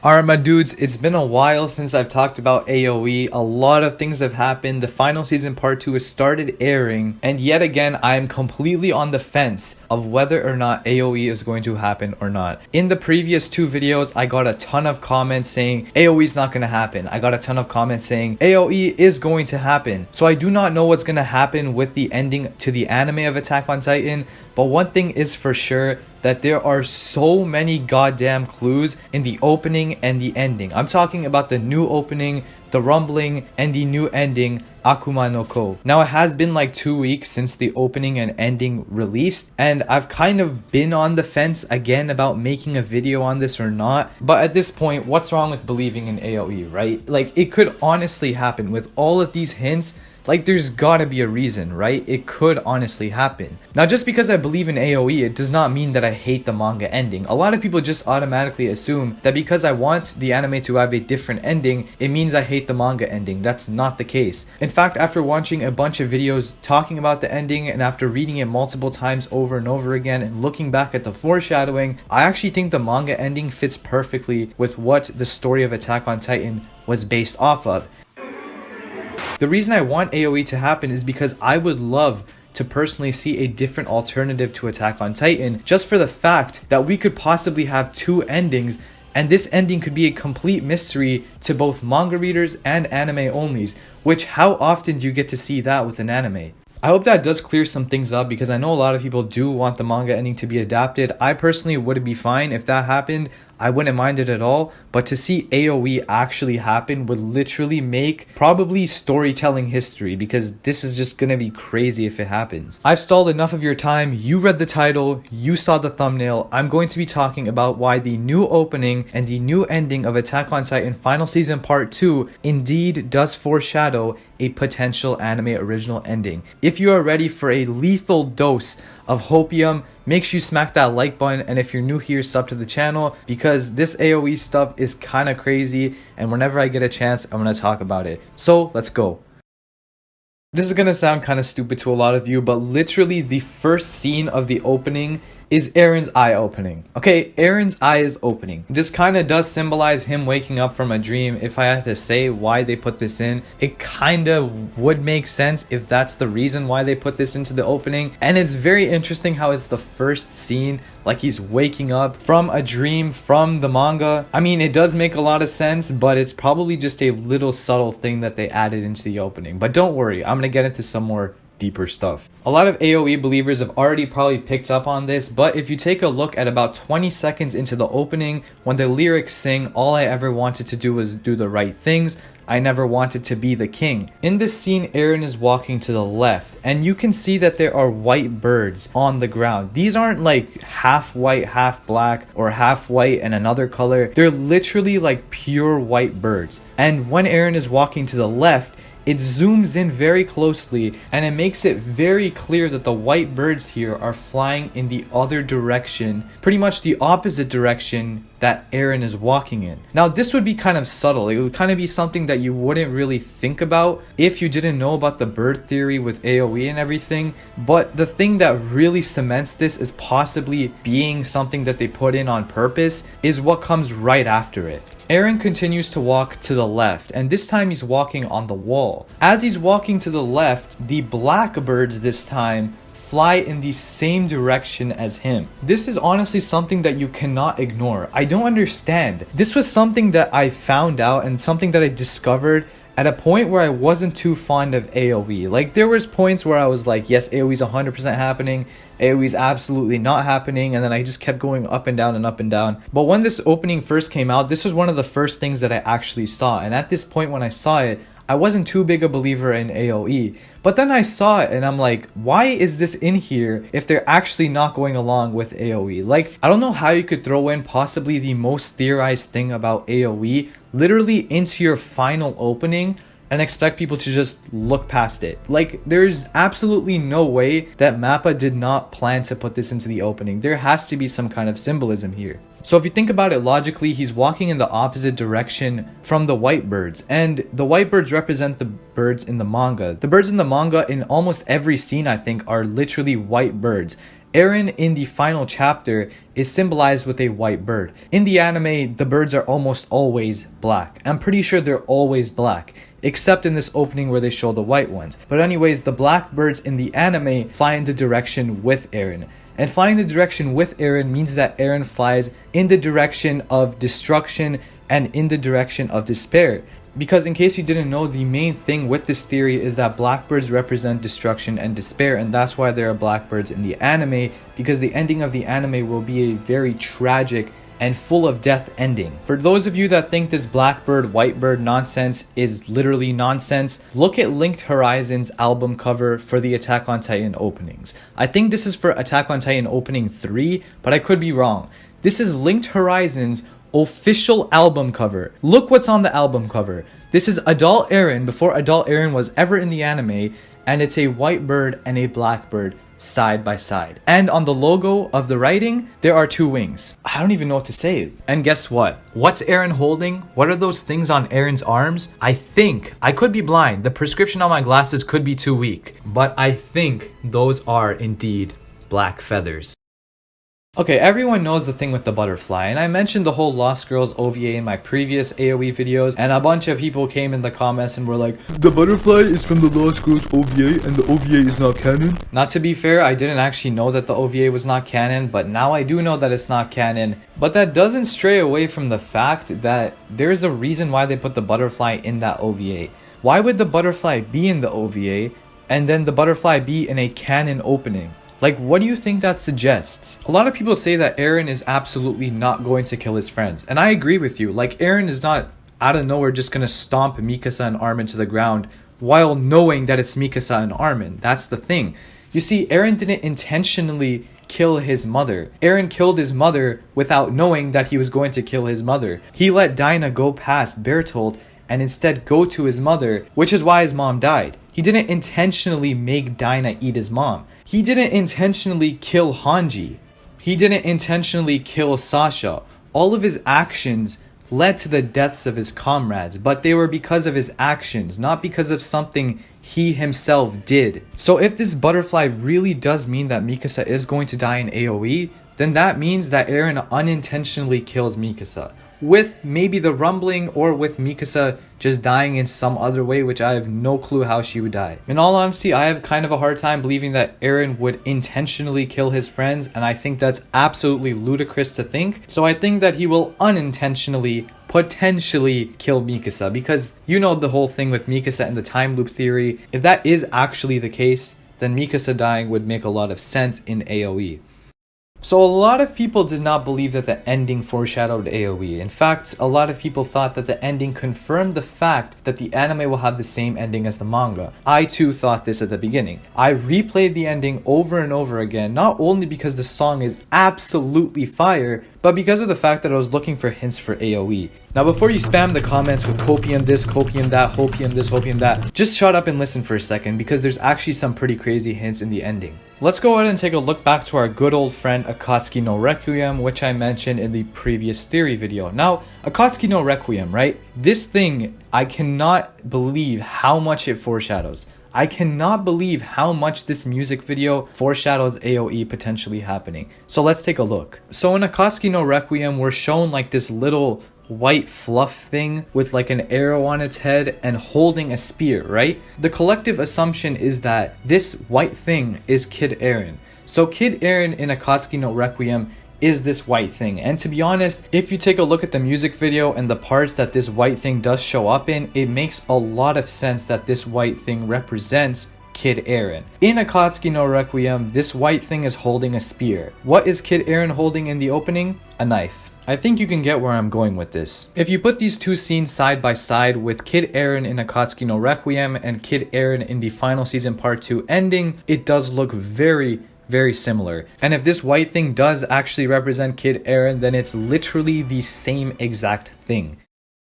Alright my dudes, it's been a while since I've talked about AoE. A lot of things have happened. The final season part 2 has started airing, and yet again I am completely on the fence of whether or not AoE is going to happen or not. In the previous two videos I got a ton of comments saying AoE is not going to happen. I got a ton of comments saying AoE is going to happen. So I do not know what's going to happen with the ending to the anime of Attack on Titan, but one thing is for sure, that there are so many goddamn clues in the opening and the ending. I'm talking about the new opening, the rumbling, and the new ending, Akuma no Ko. Now it has been like 2 weeks since the opening and ending released, and I've kind of been on the fence again about making a video on this or not. But at this point, what's wrong with believing in AoE, right? Like, it could honestly happen with all of these hints. Like, there's gotta be a reason, right? It could honestly happen. Now, just because I believe in AoE, it does not mean that I hate the manga ending. A lot of people just automatically assume that because I want the anime to have a different ending, it means I hate the manga ending. That's not the case. In fact, after watching a bunch of videos talking about the ending, and after reading it multiple times over and over again, and looking back at the foreshadowing, I actually think the manga ending fits perfectly with what the story of Attack on Titan was based off of. The reason I want AoE to happen is because I would love to personally see a different alternative to Attack on Titan, just for the fact that we could possibly have two endings, and this ending could be a complete mystery to both manga readers and anime onlys, which how often do you get to see that with an anime? I hope that does clear some things up, because I know a lot of people do want the manga ending to be adapted. I personally would be fine if that happened. I wouldn't mind it at all, but to see AoE actually happen would literally make probably storytelling history, because this is just gonna be crazy if it happens. I've stalled enough of your time. You read the title, you saw the thumbnail. I'm going to be talking about why the new opening and the new ending of Attack on Titan Final Season Part 2 indeed does foreshadow a potential anime original ending. If you are ready for a lethal dose of hopium, make sure you smack that like button, and if you're new here, sub to the channel, because this AoE stuff is kind of crazy, and whenever I get a chance, I'm going to talk about it. So let's go. This is going to sound kind of stupid to a lot of you, but literally the first scene of the opening is Eren's eye opening. Okay, Eren's eye is opening. This kind of does symbolize him waking up from a dream. If I had to say why they put this in, it kind of would make sense if that's the reason why they put this into the opening. And it's very interesting how it's the first scene, like he's waking up from a dream from the manga. I mean, it does make a lot of sense, but it's probably just a little subtle thing that they added into the opening. But don't worry, I'm gonna get into some more deeper stuff. A lot of AoE believers have already probably picked up on this, but if you take a look at about 20 seconds into the opening, when the lyrics sing, "All I ever wanted to do was do the right things, I never wanted to be the king." In this scene, Eren is walking to the left, and you can see that there are white birds on the ground. These aren't like half white, half black, or half white and another color. They're literally like pure white birds. And when Eren is walking to the left, it zooms in very closely, and it makes it very clear that the white birds here are flying in the other direction, pretty much the opposite direction that Eren is walking in. Now, this would be kind of subtle. It would kind of be something that you wouldn't really think about if you didn't know about the bird theory with AoE and everything. But the thing that really cements this as possibly being something that they put in on purpose is what comes right after it. Eren continues to walk to the left, and this time he's walking on the wall. As he's walking to the left, the black birds this time fly in the same direction as him. This is honestly something that you cannot ignore. I don't understand. This was something that I found out and something that I discovered at a point where I wasn't too fond of AoE. Like, there was points where I was like, yes, AoE is 100% happening, AoE is absolutely not happening, and then I just kept going up and down and up and down. But when this opening first came out, this was one of the first things that I actually saw, and at this point when I saw it, I wasn't too big a believer in AoE. But then I saw it and I'm like, why is this in here if they're actually not going along with AoE? Like, I don't know how you could throw in possibly the most theorized thing about AoE literally into your final opening and expect people to just look past it. Like, there's absolutely no way that Mappa did not plan to put this into the opening. There has to be some kind of symbolism here. So if you think about it logically, he's walking in the opposite direction from the white birds, and the white birds represent the birds in the manga. The birds in the manga in almost every scene, I think, are literally white birds. Eren in the final chapter is symbolized with a white bird. In the anime, the birds are almost always black. I'm pretty sure they're always black, except in this opening where they show the white ones. But anyways, the black birds in the anime fly in the direction with Eren. And flying the direction with Eren means that Eren flies in the direction of destruction and in the direction of despair. Because in case you didn't know, the main thing with this theory is that blackbirds represent destruction and despair, and that's why there are blackbirds in the anime, because the ending of the anime will be a very tragic and full of death ending. For those of you that think this blackbird, whitebird nonsense is literally nonsense, look at Linked Horizon's album cover for the Attack on Titan openings. I think this is for Attack on Titan opening 3, but I could be wrong. This is Linked Horizon's official album cover. Look what's on the album cover. This is Adult Eren before Adult Eren was ever in the anime, and it's a white bird and a black bird side by side. And on the logo of the writing, there are 2 wings. I don't even know what to say. And guess what? What's Eren holding? What are those things on Eren's arms? I could be blind. The prescription on my glasses could be too weak, but I think those are indeed black feathers. Okay, everyone knows the thing with the butterfly, and I mentioned the whole Lost Girls OVA in my previous AoE videos, and a bunch of people came in the comments and were like, the butterfly is from the Lost Girls OVA and the OVA is not canon. Not to be fair, I didn't actually know that the OVA was not canon, but now I do know that it's not canon. But that doesn't stray away from the fact that there's a reason why they put the butterfly in that OVA. Why would the butterfly be in the OVA and then the butterfly be in a canon opening? Like, what do you think that suggests? A lot of people say that Eren is absolutely not going to kill his friends. And I agree with you. Like, Eren is not out of nowhere just going to stomp Mikasa and Armin to the ground while knowing that it's Mikasa and Armin. That's the thing. You see, Eren didn't intentionally kill his mother. Eren killed his mother without knowing that he was going to kill his mother. He let Dinah go past Bertolt and instead go to his mother, which is why his mom died. He didn't intentionally make Dinah eat his mom. He didn't intentionally kill Hanji. He didn't intentionally kill Sasha. All of his actions led to the deaths of his comrades, but they were because of his actions, not because of something he himself did. So if this butterfly really does mean that Mikasa is going to die in AoE, then that means that Eren unintentionally kills Mikasa, with maybe the rumbling or with Mikasa just dying in some other way, which I have no clue how she would die. In all honesty, I have kind of a hard time believing that Eren would intentionally kill his friends, and I think that's absolutely ludicrous to think. So I think that he will unintentionally, potentially kill Mikasa, because you know the whole thing with Mikasa and the time loop theory. If that is actually the case, then Mikasa dying would make a lot of sense in AoE. So a lot of people did not believe that the ending foreshadowed AoE. In fact, a lot of people thought that the ending confirmed the fact that the anime will have the same ending as the manga. I too thought this at the beginning. I replayed the ending over and over again, not only because the song is absolutely fire, but because of the fact that I was looking for hints for AoE. Now before you spam the comments with copium this, copium that, hopium this, hopium that, just shut up and listen for a second, because there's actually some pretty crazy hints in the ending. Let's go ahead and take a look back to our good old friend Akatsuki no Requiem, which I mentioned in the previous theory video. Now, Akatsuki no Requiem, right? This thing, I cannot believe how much it foreshadows. I cannot believe how much this music video foreshadows AoE potentially happening. So let's take a look. So in Akatsuki no Requiem, we're shown like this little white fluff thing with like an arrow on its head and holding a spear, right? The collective assumption is that this white thing is Kid Eren. So Kid Eren in Akatsuki no Requiem is this white thing. And to be honest, if you take a look at the music video and the parts that this white thing does show up in, it makes a lot of sense that this white thing represents Kid Eren. In Akatsuki no Requiem, this white thing is holding a spear. What is Kid Eren holding in the opening? A knife. I think you can get where I'm going with this. If you put these two scenes side by side with Kid Eren in Akatsuki no Requiem and Kid Eren in the final season part 2 ending, it does look very similar. And if this white thing does actually represent Kid Eren, then it's literally the same exact thing.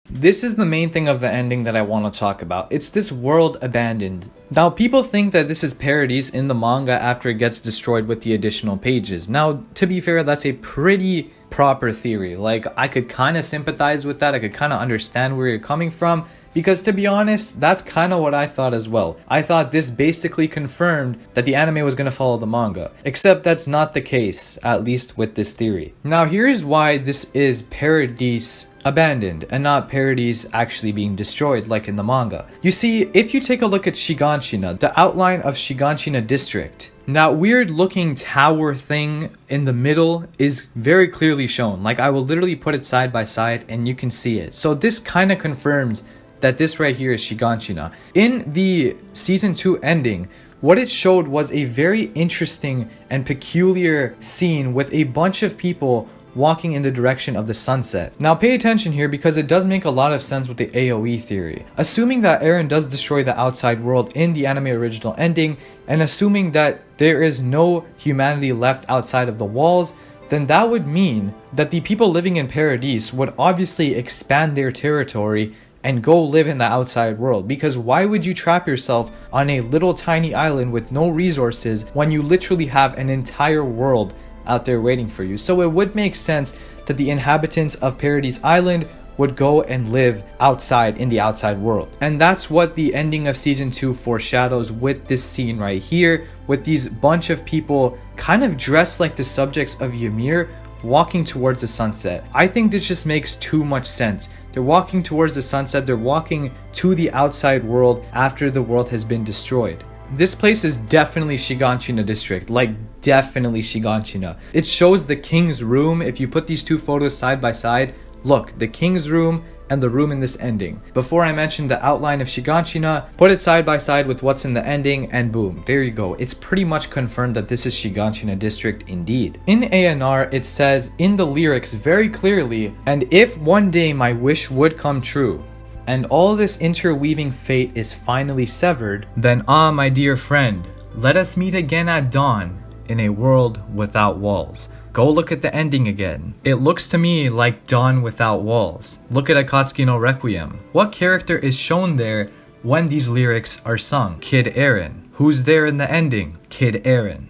This is the main thing of the ending that I want to talk about. It's this world abandoned. Now, people think that this is Paradise in the manga after it gets destroyed with the additional pages. Now, to be fair, that's a pretty proper theory. Like, I could kind of sympathize with that. I could kind of understand where you're coming from, because to be honest, that's kind of what I thought as well. I thought this basically confirmed that the anime was going to follow the manga, except that's not the case, at least with this theory. Now, here's why this is Paradise abandoned and not Paradise actually being destroyed like in the manga. You see, if you take a look at Shiganshina, the outline of Shiganshina district, that weird looking tower thing in the middle is very clearly shown. Like, I will literally put it side by side and you can see it. So this kind of confirms that this right here is Shiganshina. In the season 2 ending, what it showed was a very interesting and peculiar scene with a bunch of people walking in the direction of the sunset. Now pay attention here, because it does make a lot of sense with the AoE theory. Assuming that Eren does destroy the outside world in the anime original ending, and assuming that there is no humanity left outside of the walls, then that would mean that the people living in Paradise would obviously expand their territory and go live in the outside world. Because why would you trap yourself on a little tiny island with no resources when you literally have an entire world out there waiting for you? So it would make sense that the inhabitants of Paradise Island would go and live outside in the outside world. And that's what the ending of season 2 foreshadows with this scene right here, with these bunch of people kind of dressed like the subjects of Ymir walking towards the sunset. I think this just makes too much sense. They're walking towards the sunset, they're walking to the outside world after the world has been destroyed. This place is definitely Shiganshina district, like definitely Shiganshina. It shows the king's room. If you put these two photos side by side, look, the king's room and the room in this ending. Before I mentioned the outline of Shiganshina, put it side by side with what's in the ending, and boom, there you go. It's pretty much confirmed that this is Shiganshina district indeed. In ANR, it says in the lyrics very clearly, "And if one day my wish would come true, and all this interweaving fate is finally severed, then ah, my dear friend, let us meet again at dawn in a world without walls." Go look at the ending again. It looks to me like Dawn Without Walls. Look at Akatsuki no Requiem. What character is shown there when these lyrics are sung? Kid Eren. Who's there in the ending? Kid Eren.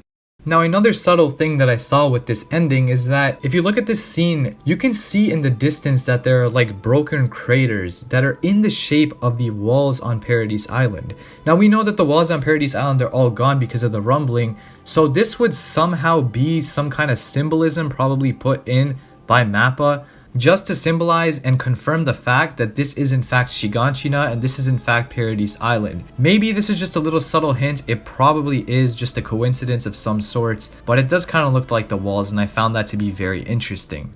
Now, another subtle thing that I saw with this ending is that if you look at this scene, you can see in the distance that there are like broken craters that are in the shape of the walls on Paradise Island. Now, we know that the walls on Paradise Island are all gone because of the rumbling, so this would somehow be some kind of symbolism probably put in by Mappa, just to symbolize and confirm the fact that this is in fact Shiganshina and this is in fact Paradise Island. Maybe this is just a little subtle hint. It probably is just a coincidence of some sorts, but it does kind of look like the walls, and I found that to be very interesting.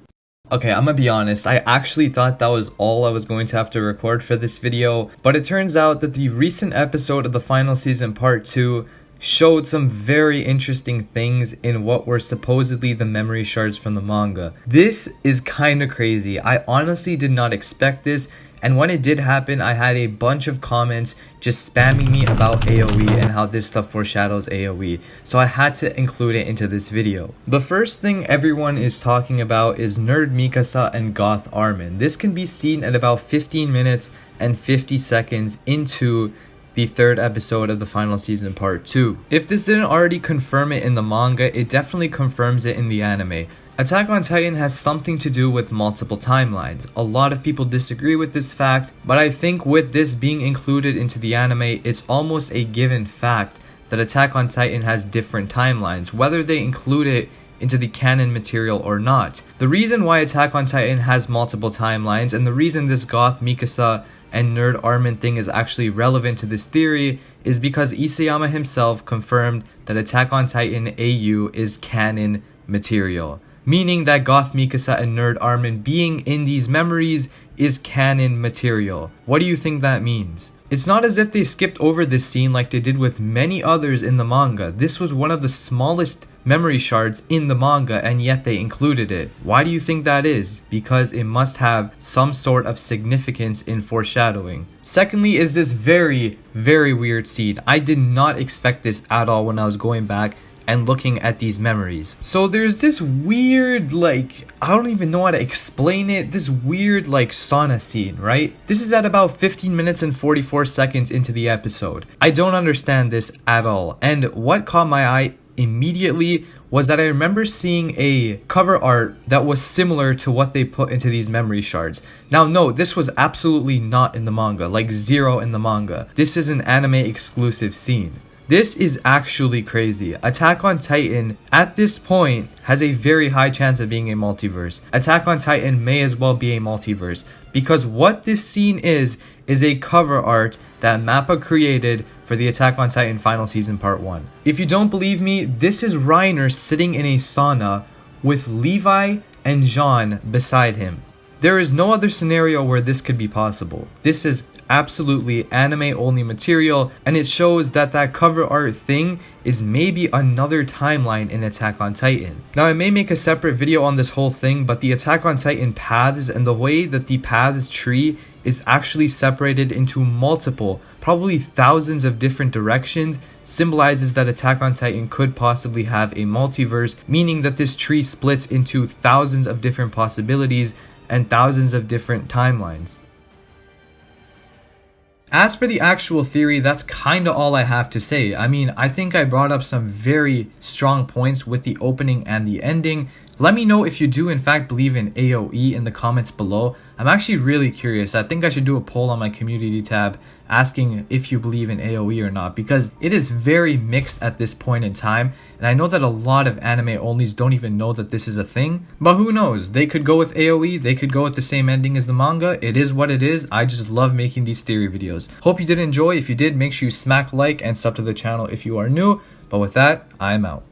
Okay, I'm gonna be honest, I actually thought that was all I was going to have to record for this video, but it turns out that the recent episode of the final season part 2 showed some very interesting things in what were supposedly the memory shards from the manga. This is kind of crazy. I honestly did not expect this, and when it did happen, I had a bunch of comments just spamming me about AoE and how this stuff foreshadows AoE, so I had to include it into this video. The first thing everyone is talking about is Nerd Mikasa and Goth Armin. This can be seen at about 15 minutes and 50 seconds into the third episode of the final season part 2. If this didn't already confirm it in the manga, it definitely confirms it in the anime. Attack on Titan has something to do with multiple timelines. A lot of people disagree with this fact, but I think with this being included into the anime, it's almost a given fact that Attack on Titan has different timelines, whether they include it into the canon material or not. The reason why Attack on Titan has multiple timelines, and the reason this Goth Mikasa and Nerd Armin thing is actually relevant to this theory, is because Isayama himself confirmed that Attack on Titan AU is canon material. Meaning that Goth Mikasa and Nerd Armin being in these memories is canon material. What do you think that means? It's not as if they skipped over this scene like they did with many others in the manga. This was one of the smallest memory shards in the manga, and yet they included it. Why do you think that is? Because it must have some sort of significance in foreshadowing. Secondly is this very, very weird scene. I did not expect this at all when I was going back and looking at these memories. So there's this weird, like, I don't even know how to explain it, this weird, like, sauna scene, right? This is at about 15 minutes and 44 seconds into the episode. I don't understand this at all. And what caught my eye immediately was that I remember seeing a cover art that was similar to what they put into these memory shards. Now, no, this was absolutely not in the manga, like zero in the manga. This is an anime exclusive scene. This is actually crazy. Attack on Titan, at this point, has a very high chance of being a multiverse. Attack on Titan may as well be a multiverse, because what this scene is a cover art that Mappa created for the Attack on Titan Final Season Part 1. If you don't believe me, this is Reiner sitting in a sauna with Levi and Jean beside him. There is no other scenario where this could be possible. This is absolutely anime only material, and it shows that that cover art thing is maybe another timeline in Attack on Titan. Now, I may make a separate video on this whole thing, but the Attack on Titan paths and the way that the paths tree is actually separated into multiple, probably thousands of different directions, symbolizes that Attack on Titan could possibly have a multiverse, meaning that this tree splits into thousands of different possibilities and thousands of different timelines. As for the actual theory, that's kinda all I have to say. I mean, I think I brought up some very strong points with the opening and the ending. Let me know if you do in fact believe in AoE in the comments below. I'm actually really curious. I think I should do a poll on my community tab asking if you believe in AoE or not, because it is very mixed at this point in time, and I know that a lot of anime onlys don't even know that this is a thing, but who knows? They could go with AoE, they could go with the same ending as the manga. It is what it is. I just love making these theory videos. Hope you did enjoy. If you did, make sure you smack like and sub to the channel if you are new. But with that, I'm out.